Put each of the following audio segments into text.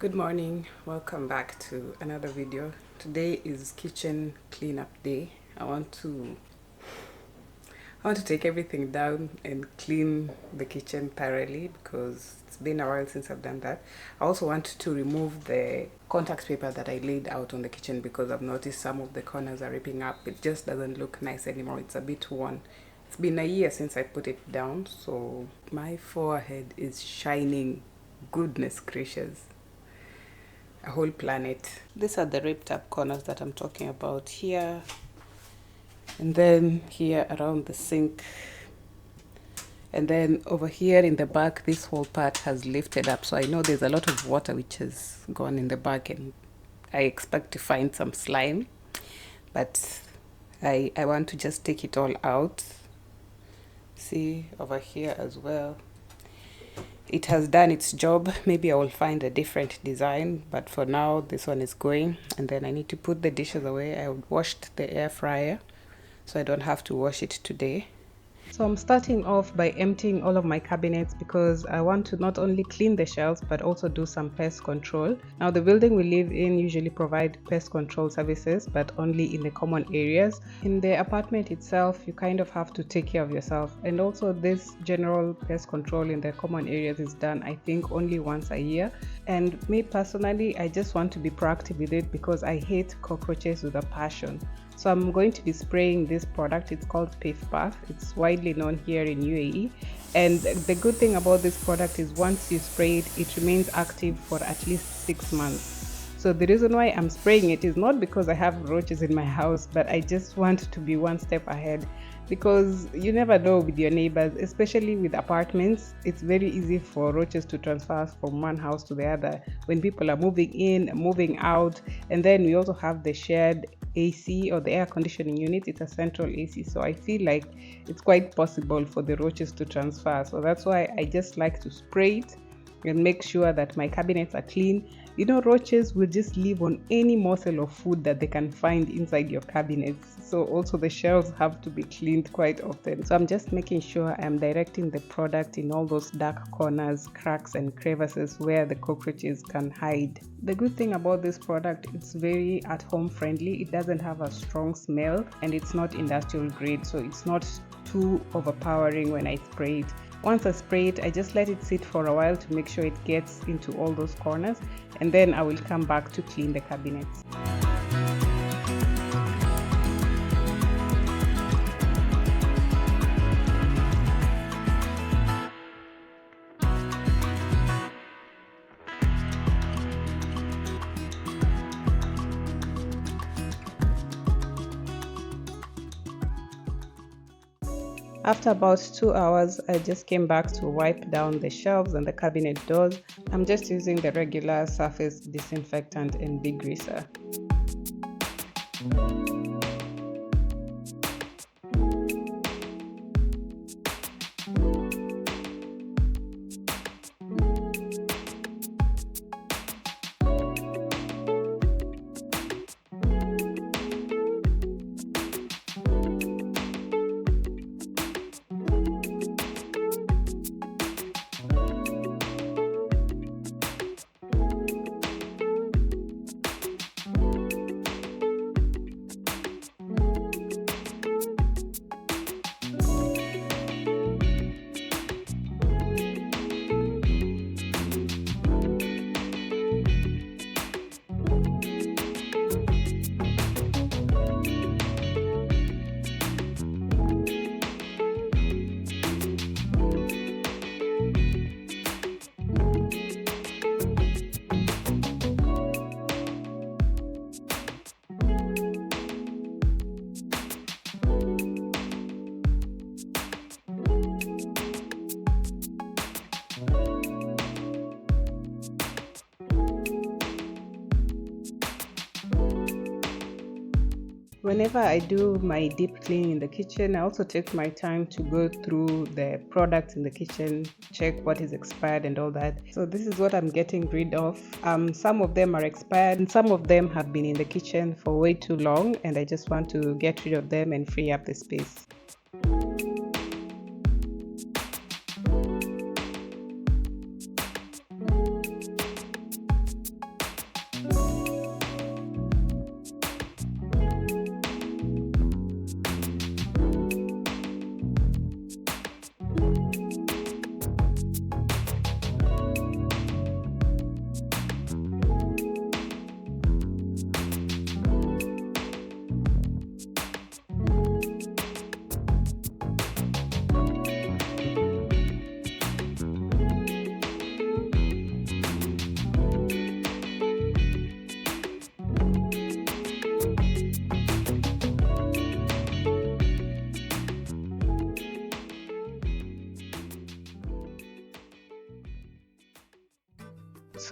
Good morning, welcome back to another video. Today is kitchen cleanup day. I want to take everything down and clean the kitchen thoroughly because it's been a while since I've done that. I also want to remove the contact paper that I laid out on the kitchen because I've noticed some of the corners are ripping up. It just doesn't look nice anymore. It's a bit worn. It's been a year since I put it down, so my forehead is shining. Goodness gracious. A whole planet. These are the ripped up corners that I'm talking about here, and then here around the sink, and then over here in the back this whole part has lifted up, so I know there's a lot of water which has gone in the back, and I expect to find some slime, but I want to just take it all out. See over here as well, it has done its job. Maybe I will find a different design, but for now this one is going. And then I need to put the dishes away. I washed the air fryer, so I don't have to wash it today. So I'm starting off by emptying all of my cabinets because I want to not only clean the shelves but also do some pest control. Now the building we live in usually provide pest control services, but only in the common areas. In the apartment itself, you kind of have to take care of yourself, and also this general pest control in the common areas is done, I think, only once a year. And me personally, I just want to be proactive with it because I hate cockroaches with a passion. So I'm going to be spraying this product. It's called Pest. It's widely known here in UAE, and the good thing about this product is once you spray it, it remains active for at least 6 months. So the reason why I'm spraying it is not because I have roaches in my house, but I just want to be one step ahead, because you never know with your neighbors, especially with apartments. It's very easy for roaches to transfer from one house to the other when people are moving in, moving out. And then we also have the shared AC or the air conditioning unit. It's a central AC, so I feel like it's quite possible for the roaches to transfer. So that's why I just like to spray it and make sure that my cabinets are clean. You know, roaches will just live on any morsel of food that they can find inside your cabinets. So also the shelves have to be cleaned quite often. So I'm just making sure I'm directing the product in all those dark corners, cracks and crevices where the cockroaches can hide. The good thing about this product, it's very at-home friendly. It doesn't have a strong smell, and it's not industrial grade, so it's not too overpowering when I spray it. Once I spray it, I just let it sit for a while to make sure it gets into all those corners, and then I will come back to clean the cabinets. After about 2 hours, I just came back to wipe down the shelves and the cabinet doors. I'm just using the regular surface disinfectant and degreaser. Whenever I do my deep cleaning in the kitchen, I also take my time to go through the products in the kitchen, check what is expired and all that. So this is what I'm getting rid of. Some of them are expired and some of them have been in the kitchen for way too long, and I just want to get rid of them and free up the space.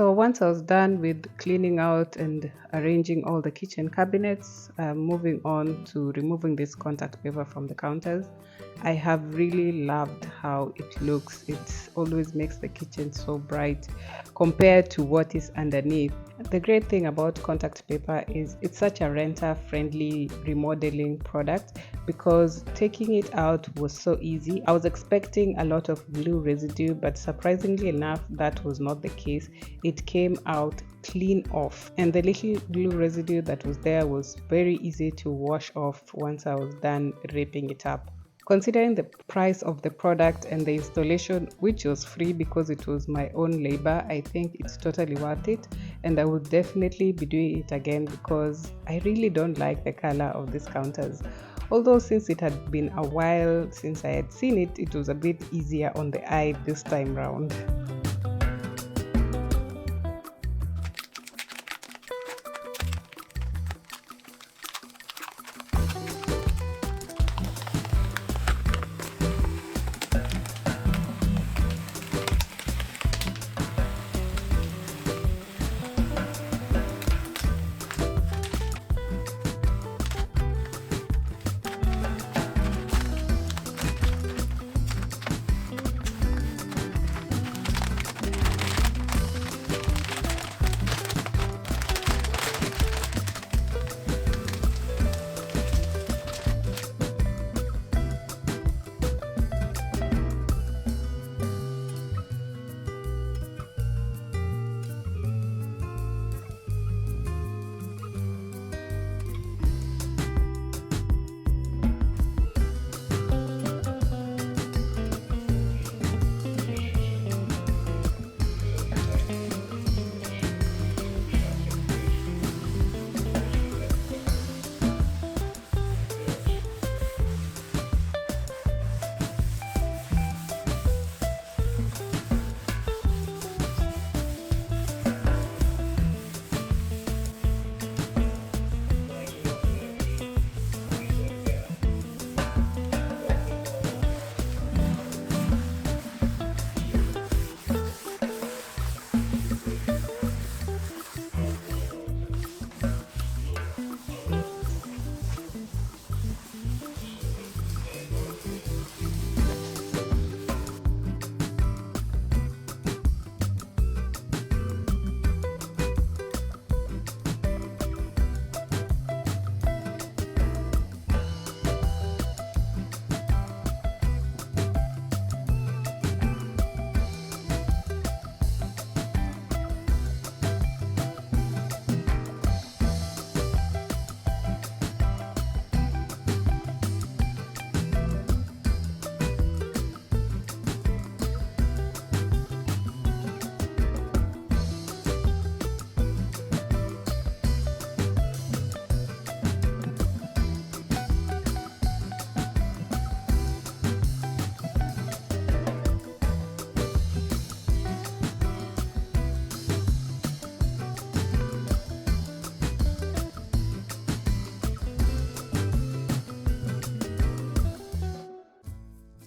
So once I was done with cleaning out and arranging all the kitchen cabinets, moving on to removing this contact paper from the counters. I have really loved how it looks. It always makes the kitchen so bright compared to what is underneath. The great thing about contact paper is it's such a renter-friendly remodeling product because taking it out was so easy. I was expecting a lot of glue residue, but surprisingly enough, that was not the case. It came out clean off, and the little glue residue that was there was very easy to wash off once I was done ripping it up. Considering the price of the product and the installation, which was free because it was my own labor, I think it's totally worth it, and I would definitely be doing it again because I really don't like the color of these counters. Although since it had been a while since I had seen it, it was a bit easier on the eye this time round.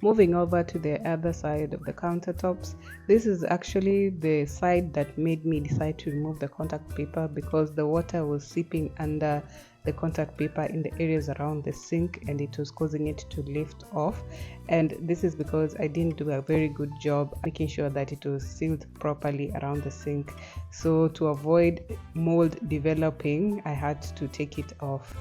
Moving over to the other side of the countertops, this is actually the side that made me decide to remove the contact paper because the water was seeping under the contact paper in the areas around the sink and it was causing it to lift off. And this is because I didn't do a very good job making sure that it was sealed properly around the sink. So to avoid mold developing, I had to take it off.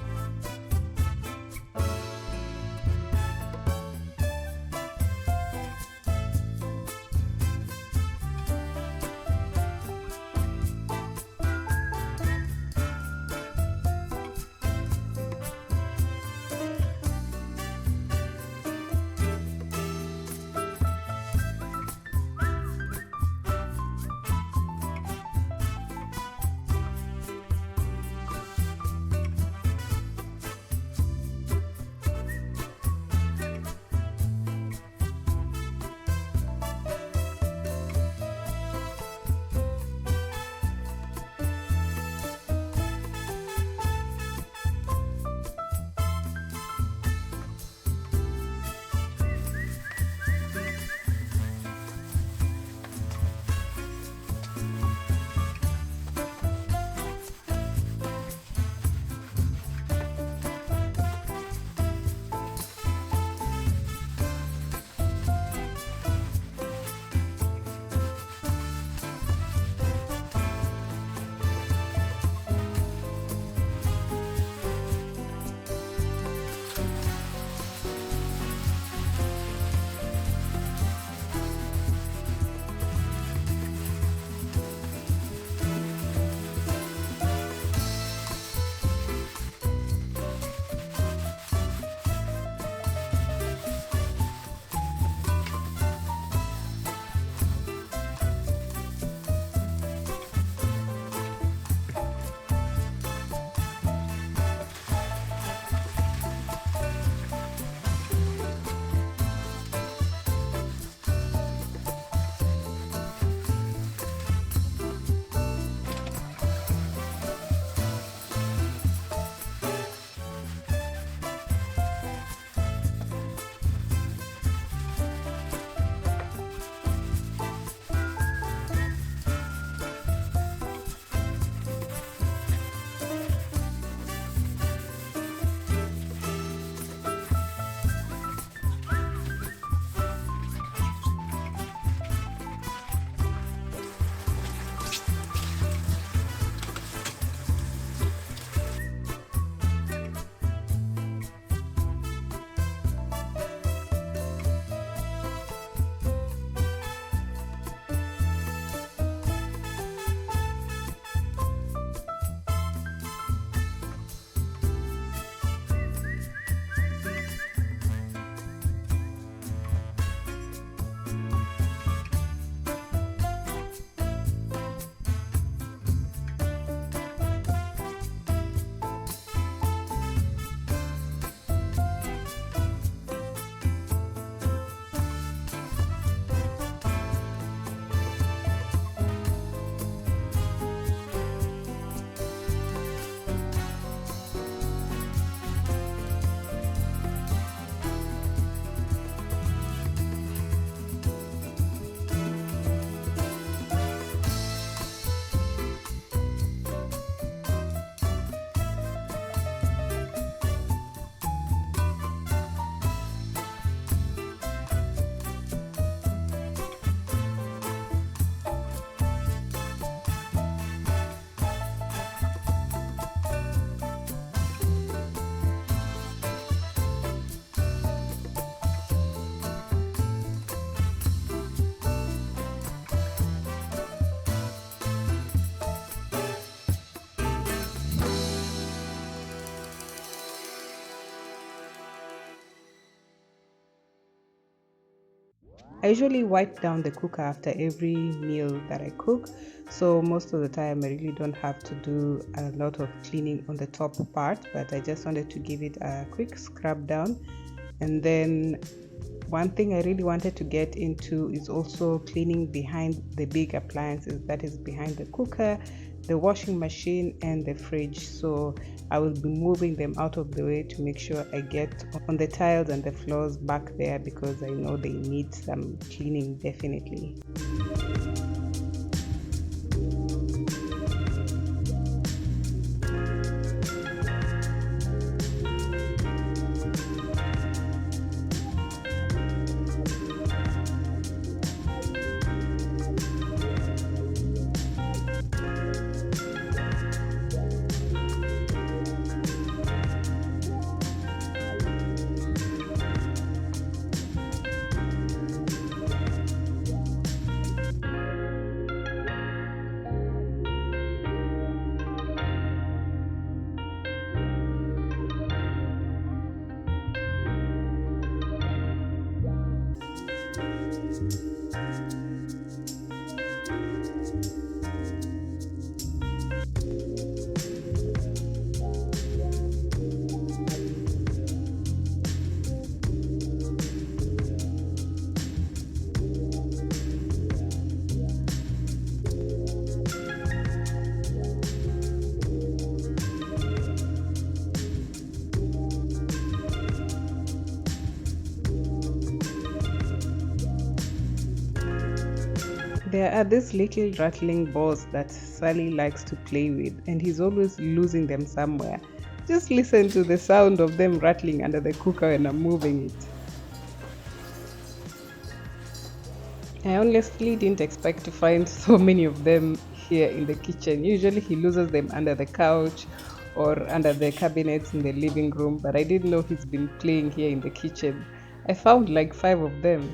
I usually wipe down the cooker after every meal that I cook, so most of the time I really don't have to do a lot of cleaning on the top part, but I just wanted to give it a quick scrub down. And then one thing I really wanted to get into is also cleaning behind the big appliances, that is behind the cooker, the washing machine, and the fridge. So I will be moving them out of the way to make sure I get on the tiles and the floors back there, because I know they need some cleaning definitely. There are these little rattling balls that Sally likes to play with, and he's always losing them somewhere. Just listen to the sound of them rattling under the cooker when I'm moving it. I honestly didn't expect to find so many of them here in the kitchen. Usually he loses them under the couch or under the cabinets in the living room, but I didn't know he's been playing here in the kitchen. I found like 5 of them.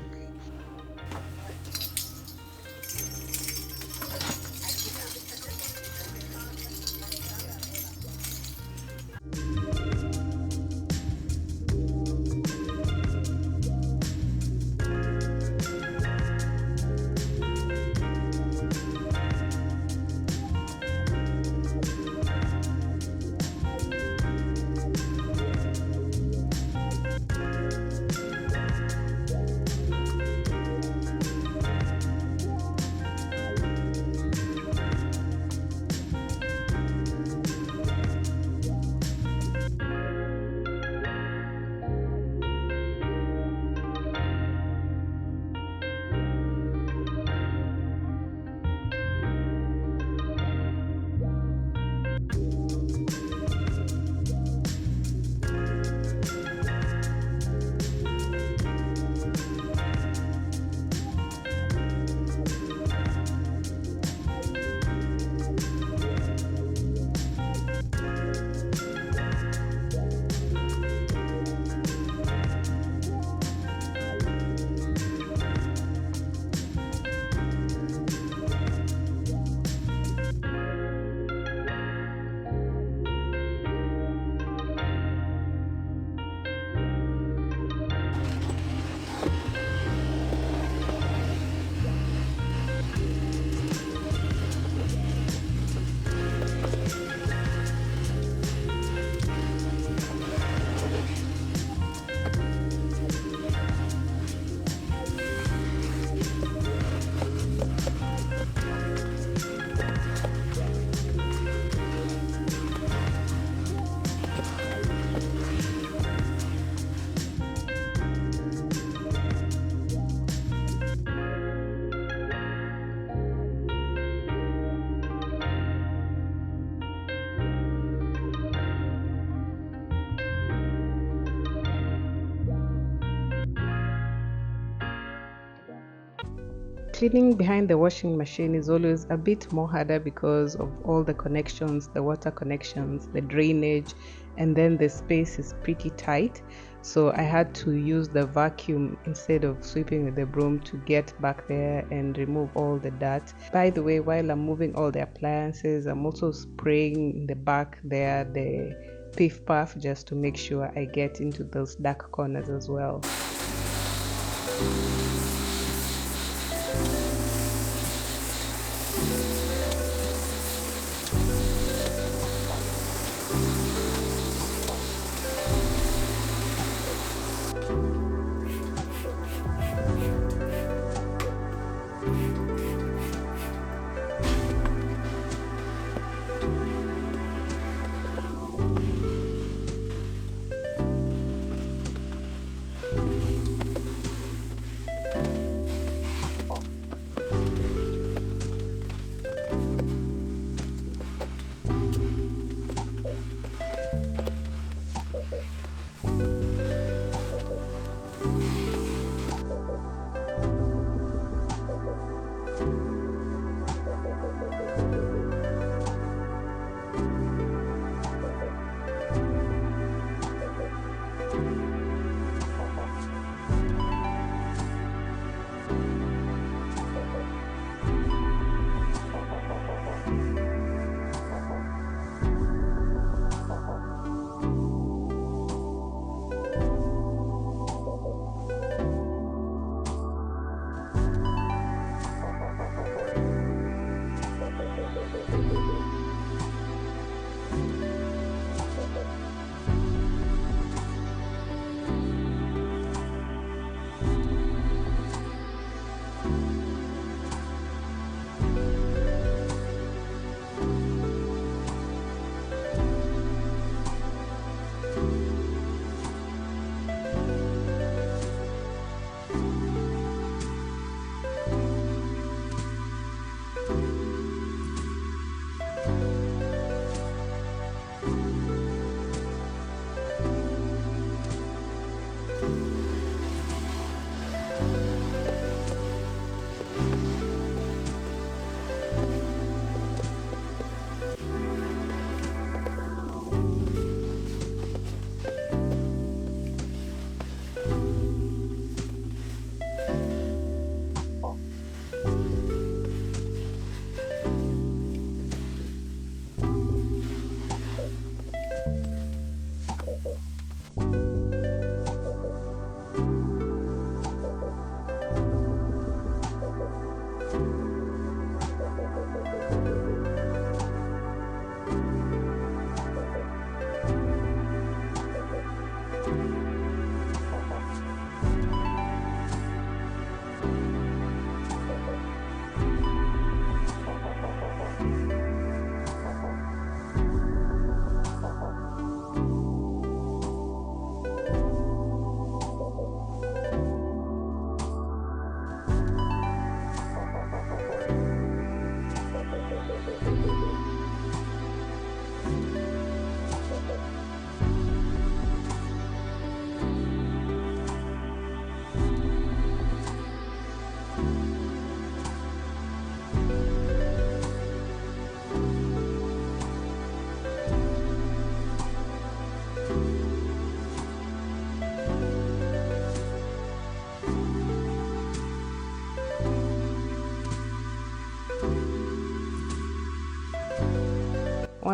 Cleaning behind the washing machine is always a bit more harder because of all the connections, the water connections, the drainage, and then the space is pretty tight. So I had to use the vacuum instead of sweeping with the broom to get back there and remove all the dirt. By the way, while I'm moving all the appliances, I'm also spraying in the back there the Piff Puff just to make sure I get into those dark corners as well.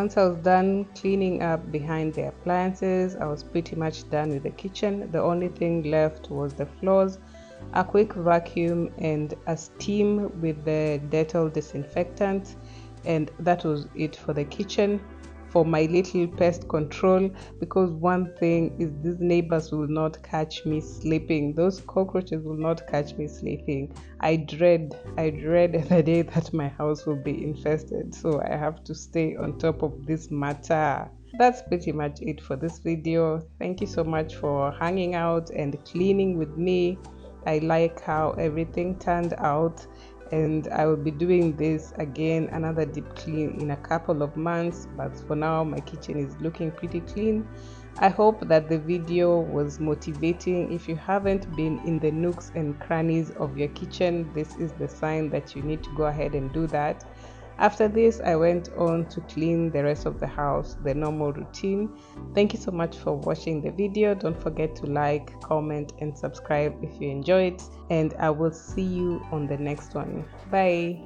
Once I was done cleaning up behind the appliances, I was pretty much done with the kitchen. The only thing left was the floors, a quick vacuum and a steam with the Dettol disinfectant, and that was it for the kitchen. For my little pest control, because one thing is these neighbors will not catch me sleeping. Those cockroaches will not catch me sleeping. I dread the day that my house will be infested, so I have to stay on top of this matter. That's pretty much it for this video. Thank you so much for hanging out and cleaning with me. I like how everything turned out, and I will be doing this again, another deep clean in a couple of months, but for now my kitchen is looking pretty clean. I hope that the video was motivating. If you haven't been in the nooks and crannies of your kitchen, this is the sign that you need to go ahead and do that. After this, I went on to clean the rest of the house, the normal routine. Thank you so much for watching the video. Don't forget to like, comment, and subscribe if you enjoyed, and I will see you on the next one. Bye.